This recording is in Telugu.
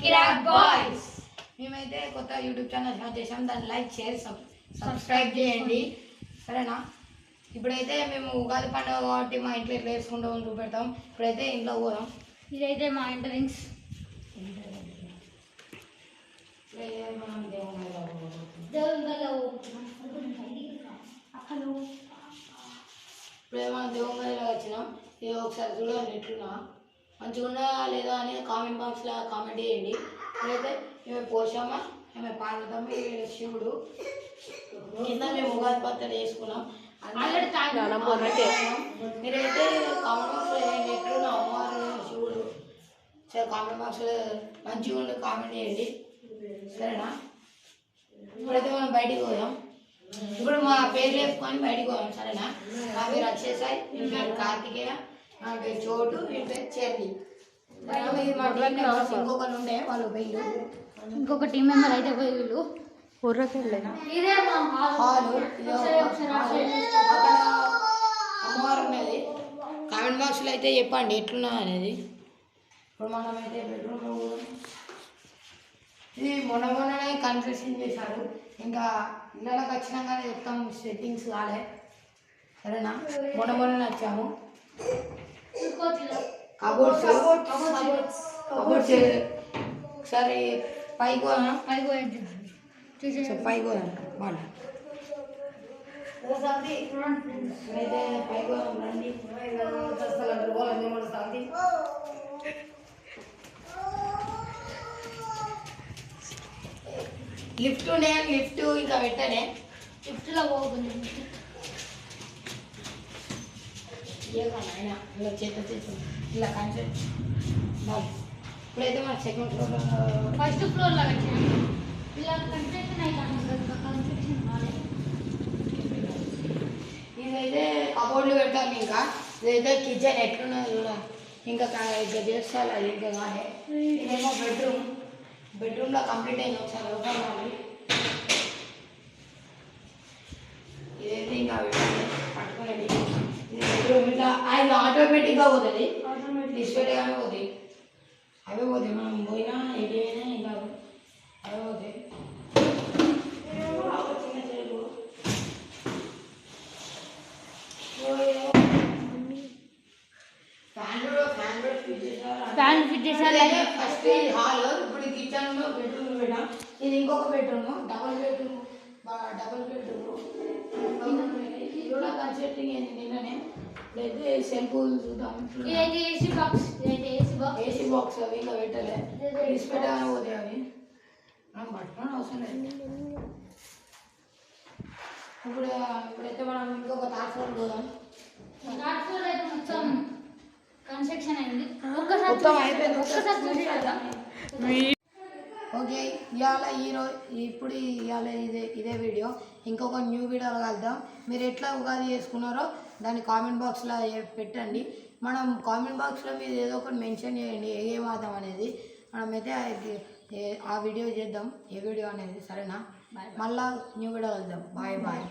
కిరాక్ బాయ్స్. మేమైతే కొత్త యూట్యూబ్ ఛానల్ స్టార్ట్ చేసాం. దాన్ని లైక్ షేర్ సబ్స్క్రైబ్ చేయండి, సరేనా? ఇప్పుడైతే మేము ఉగాది పండుగ కాబట్టి మా ఇంట్లో ఎట్లా వేసుకుంటాం చూపెడతాం. ఇప్పుడైతే ఇంట్లో పోదాం. ఇదైతే మా ఎంట్రన్స్. ఇప్పుడే మనం దేవుళ్ళలో వచ్చినాం. ఇది ఒకసారి చూడండి ఎట్లున్నా మంచిగా ఉన్నా లేదా అని కామెంట్ బాక్స్లో కామెంట్ చేయండి. ఇప్పుడైతే మేము పోషమ్మ, మేము పార్వతమ్మ, శివుడు కింద మేము ఉగాది పచ్చడి వేసుకున్నాం. మీరైతే కామెంట్ బాక్స్లో ఎట్లున్నా అమ్మవారు శివుడు సరే కామెంట్ బాక్స్లో మంచిగా ఉండి కామెంట్ చేయండి, సరేనా? ఇప్పుడైతే మనం బయటికి పోదాం. ఇప్పుడు మా పేరు చెప్పుకొని బయటికి పోదాం, సరేనా? నా పేరు అక్షయసాయి, మీ పేరు కార్తికేయ, నా పేరు చోటు, మీ పేరు చెర్రి. ఇంకొకరు ఉండే వాళ్ళు పోయిలు, ఇంకొక టీం మెంబర్ అయితే పోయిలు. ఇదే మా హాలు. అక్కడ అమ్మవారు ఉన్నది. కామెంట్ బాక్స్లో అయితే చెప్పండి ఎట్లున్నా అనేది. ఇప్పుడు మనం అయితే బెడ్రూమ్లో ఇది మొన్ననే కన్స్ట్రక్షన్ చేశారు. ఇంకా ఇళ్ళకి వచ్చినా కానీ చెప్తాం, సెట్టింగ్స్ కాలే, సరేనా? మొన్ననే వచ్చాము. కబోర్డ్స్ ఒకసారి పైకి పోదాం, పైకి పోదాం బాగా అయితే పైకి పోదాం రండి. లిఫ్ట్ ఉండే, లిఫ్ట్ ఇంకా పెట్టనే, లిఫ్ట్లో పోతుంది. ఆయన ఇలా చేతి ఇలా కన్సెప్ట్. ఇప్పుడైతే మన సెకండ్ ఫ్లోర్, ఫస్ట్ ఫ్లోర్లో వచ్చాను. ఇలా కన్స్ట్రక్షన్ కన్స్ట్రక్షన్ కాలేదు. ఇదైతే కబోర్డ్లు పెట్టాలి. ఇంకా ఇదైతే కిచెన్ ఎట్లున్నది కూడా ఇంకా చేస్తాను. అది ఇంకా కానీ ఇదేమో బెడ్రూమ్లో కంప్లీట్ అయింది. ఒకసారి అవుతాం. ఇదైతే ఇంకా పట్టుకునేది బెడ్రూమ్. ఇట్లా ఆయన ఆటోమేటిక్గా పోతుంది, డిస్పెట్గానే పోతాయి. అవే పోతాయి, మనం పోయినా ఎటు అయినా ఇంకా అవే పోతాయి. చిన్న చెరువు ఫ్యాన్ ఫిట్ చేశారు. ఫస్ట్ ఇది హాల్, ఇప్పుడు కిచెన్ బెడ్రూమ్ పెట్టాం. ఇది ఇంకొక బెడ్రూమ్, డబుల్ బెడ్రూమ్. ఇది కూడా కన్స్ట్రక్టింగ్ అయింది నిన్ననే. ఇప్పుడైతే సెల్ఫ్లు చూద్దాం. ఇదైతే ఏసీ బాక్స్. ఏసీ బాక్స్ అవి ఇంకా పెట్టలే, డిస్పెట్గానే పోతాయి. అవి మనం పట్టుకోవడం అవసరం లేదు. ఇప్పుడైతే మనం ఇంకొక థర్డ్ ఫ్లోర్ పోదాం. థర్డ్ ఫ్లోర్ అయితే మొత్తం కన్స్ట్రక్షన్ అయింది. మొత్తం అయిపోయింది. ఒక్కసారి చూసి ఓకే, ఇవాళ ఇదే వీడియో. ఇంకొక న్యూ వీడియోలో కలుద్దాం. మీరు ఎట్లా ఉగాది చేసుకున్నారో దాన్ని కామెంట్ బాక్స్లో పెట్టండి. మనం కామెంట్ బాక్స్లో మీరు ఏదో ఒకటి మెన్షన్ చేయండి ఏ వాదం అనేది. మనమైతే ఆ వీడియో చేద్దాం, ఏ వీడియో అనేది, సరేనా? మళ్ళీ న్యూ వీడియో కలుద్దాం. Bye bye.